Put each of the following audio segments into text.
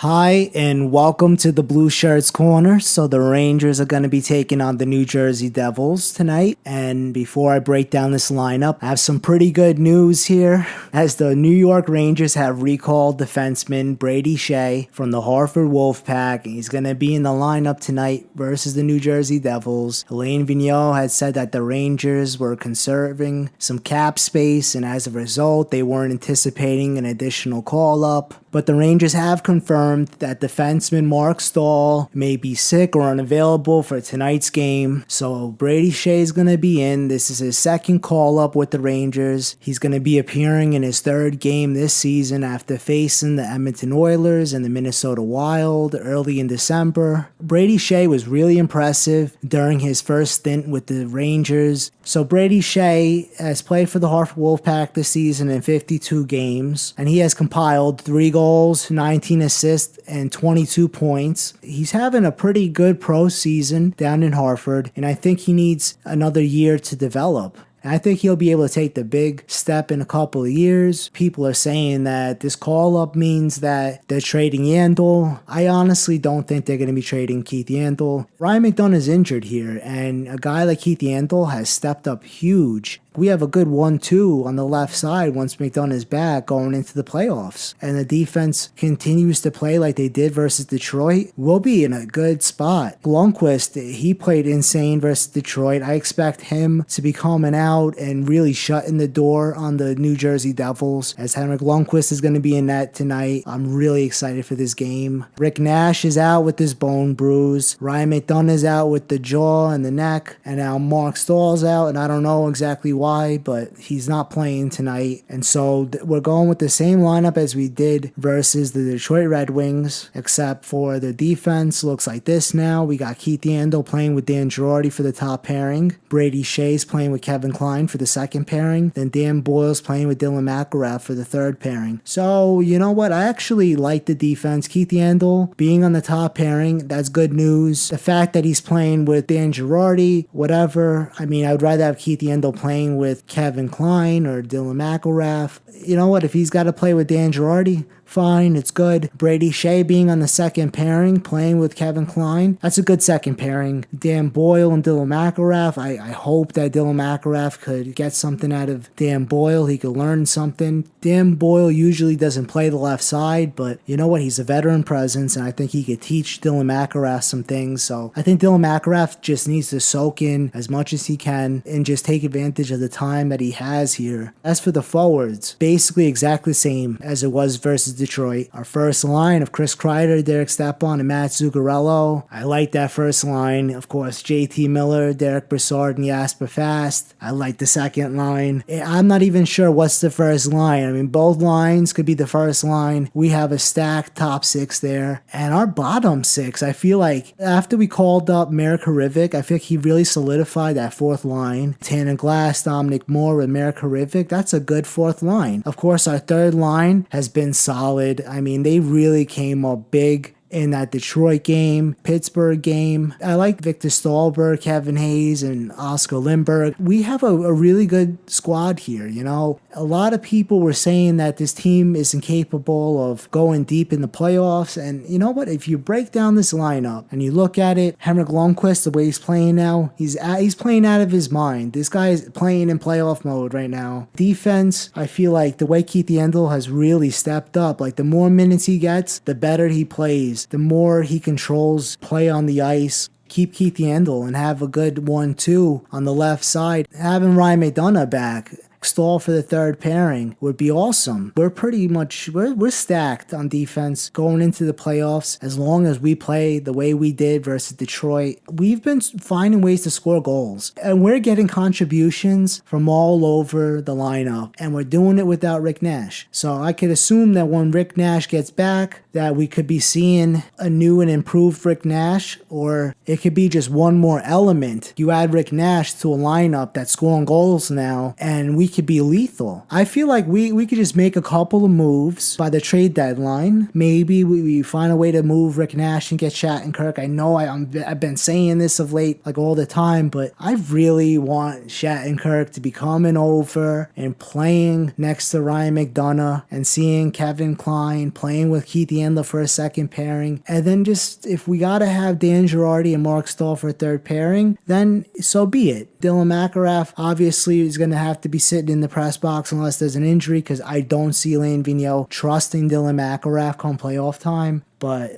Hi, and welcome to the Blueshirts Corner. So the Rangers are going to be taking on the New Jersey Devils tonight. And before I break down this lineup, I have some pretty good news here, as the New York Rangers have recalled defenseman Brady Shea from the Hartford Wolfpack. He's going to be in the lineup tonight versus the New Jersey Devils. Elaine Vigneault had said that the Rangers were conserving some cap space, and as a result, they weren't anticipating an additional call-up. But the Rangers have confirmed that defenseman Mark Stahl may be sick or unavailable for tonight's game. So Brady Shea is going to be in. This is his second call-up with the Rangers. He's going to be appearing in his third game this season after facing the Edmonton Oilers and the Minnesota Wild early in December. Brady Shea was really impressive during his first stint with the Rangers. So Brady Shea has played for the Hartford Wolfpack this season in 52 games, and he has compiled 3 goals, 19 assists, and 22 points. He's having a pretty good pro season down in Hartford, and I think he needs another year to develop. And I think he'll be able to take the big step in a couple of years. People are saying that this call-up means that they're trading Yandel. I honestly don't think they're going to be trading Keith Yandel. Ryan McDonough is injured here, and a guy like Keith Yandel has stepped up huge. We have a good 1-2 on the left side once McDonough is back going into the playoffs. And the defense continues to play like they did versus Detroit. We'll be in a good spot. Blomqvist, he played insane versus Detroit. I expect him to be coming out and really shutting the door on the New Jersey Devils, as Henrik Lundqvist is going to be in net tonight. I'm really excited for this game. Rick Nash is out with his bone bruise. Ryan McDonough is out with the jaw and the neck. And now Mark Stahl's out, and I don't know exactly why, but he's not playing tonight. And so we're going with the same lineup as we did versus the Detroit Red Wings, except for the defense looks like this now. We got Keith Yandel playing with Dan Girardi for the top pairing. Brady Shea's playing with Kevin Klein for the second pairing. Then Dan Boyle's playing with Dylan McIlrath for the third pairing. So, you know what? I actually like the defense. Keith Yandel being on the top pairing, that's good news. The fact that he's playing with Dan Girardi, whatever. I mean, I would rather have Keith Yandel playing with Kevin Klein or Dylan McIlrath. You know what? If he's got to play with Dan Girardi, fine, it's good. Brady Shea being on the second pairing, playing with Kevin Klein, that's a good second pairing. Dan Boyle and Dylan McIlrath, I hope that Dylan McIlrath could get something out of Dan Boyle. He could learn something. Dan Boyle usually doesn't play the left side, but you know what? He's a veteran presence, and I think he could teach Dylan McIlrath some things. So I think Dylan McIlrath just needs to soak in as much as he can and just take advantage of the time that he has here. As for the forwards, basically exactly the same as it was versus Detroit. Our first line of Chris Kreider, Derek Stepan, and Matt Zuccarello. I like that first line. Of course, JT Miller, Derek Brassard, and Jasper Fast. I like the second line. I'm not even sure what's the first line. I mean, both lines could be the first line. We have a stacked top 6 there. And our bottom 6, I feel like after we called up Marek Harivik, I feel like he really solidified that fourth line. Tanner Glass, Dominic Moore, with Marek Harivik. That's a good fourth line. Of course, our third line has been solid. I mean, they really came up big in that Detroit game, Pittsburgh game. I like Victor Stahlberg, Kevin Hayes, and Oscar Lindberg. We have a really good squad here, you know. A lot of people were saying that this team is incapable of going deep in the playoffs, and you know what? If you break down this lineup and you look at it, Henrik Lundqvist, the way he's playing now, he's playing out of his mind. This guy is playing in playoff mode right now. Defense, I feel like the way Keith Yandel has really stepped up. Like, the more minutes he gets, the better he plays. The more he controls play on the ice. Keep Keith Yandel and have a good 1-2 on the left side. Having Ryan McDonough back, Stahl for the third pairing would be awesome. We're pretty much, we're stacked on defense going into the playoffs as long as we play the way we did versus Detroit. We've been finding ways to score goals, and we're getting contributions from all over the lineup, and we're doing it without Rick Nash. So I could assume that when Rick Nash gets back, that we could be seeing a new and improved Rick Nash, or it could be just one more element. You add Rick Nash to a lineup that's scoring goals now, and we could be lethal. I feel like we could just make a couple of moves by the trade deadline. Maybe we find a way to move Rick Nash and get Shattenkirk. I know I've been saying this of late, like all the time, but I really want Shattenkirk to be coming over and playing next to Ryan McDonough and seeing Kevin Kline playing with Keith Yandler for a second pairing. And then just, if we got to have Dan Girardi and Mark Stahl for a third pairing, then so be it. Dylan McIlrath obviously is going to have to be sitting in the press box unless there's an injury, because I don't see Lane Vigneault trusting Dylan McIlrath come playoff time. But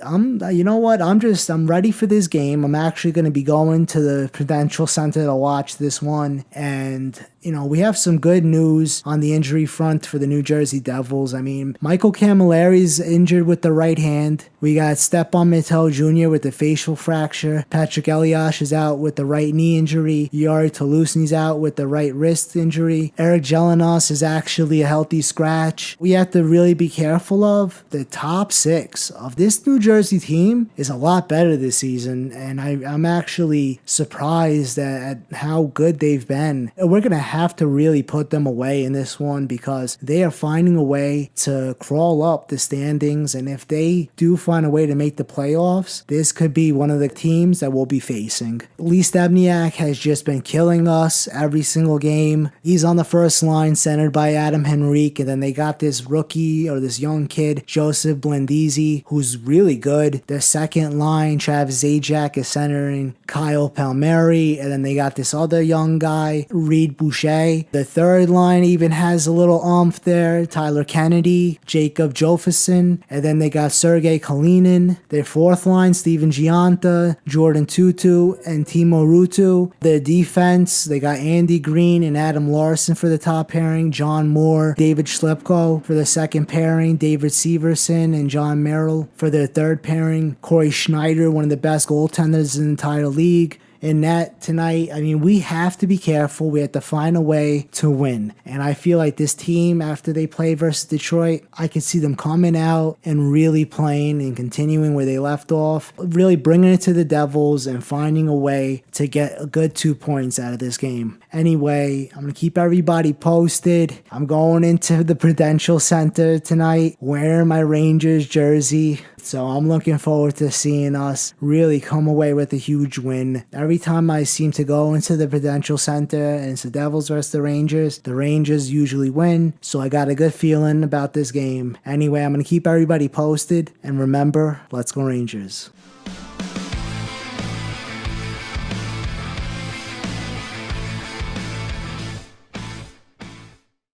you know what? I'm ready for this game. I'm actually going to be going to the Prudential Center to watch this one. And, we have some good news on the injury front for the New Jersey Devils. I mean, Michael Camilleri's injured with the right hand. We got Stepan Mattel Jr. with the facial fracture. Patrick Elias is out with the right knee injury. Yari Toulousny's out with the right wrist injury. Eric Jelinas is actually a healthy scratch. We have to really be careful of the top six of this New Jersey team is a lot better this season, and I'm actually surprised at how good they've been. We're going to have to really put them away in this one because they are finding a way to crawl up the standings, and if they do find a way to make the playoffs, this could be one of the teams that we'll be facing. Lee Stempniak has just been killing us every single game. He's on the first line centered by Adam Henrique, and then they got this rookie or this young kid, Joseph Blandisi, who's really good. Their second line, Travis Zajac, is centering Kyle Palmieri, and then they got this other young guy, Reed Boucher. The third line even has a little oomph there, Tyler Kennedy, Jacob Jofferson, and then they got Sergei Kalinin. Their fourth line, Steven Gianta, Jordan Tutu, and Timo Rutu. Their defense, they got Andy Green and Adam Larson for the top pairing, John Moore, David Schlepko for the second pairing, David Severson and John Merrill for their third pairing, Corey Schneider, one of the best goaltenders in the entire league. In that tonight, I mean, we have to be careful. We have to find a way to win. And I feel like this team, after they play versus Detroit, I can see them coming out and really playing and continuing where they left off, really bringing it to the Devils and finding a way to get a good 2 points out of this game. Anyway, I'm going to keep everybody posted. I'm going into the Prudential Center tonight wearing my Rangers jersey. So I'm looking forward to seeing us really come away with a huge win. Every time I seem to go into the Prudential Center and it's the Devils versus the Rangers usually win. So I got a good feeling about this game. Anyway, I'm going to keep everybody posted. And remember, let's go Rangers.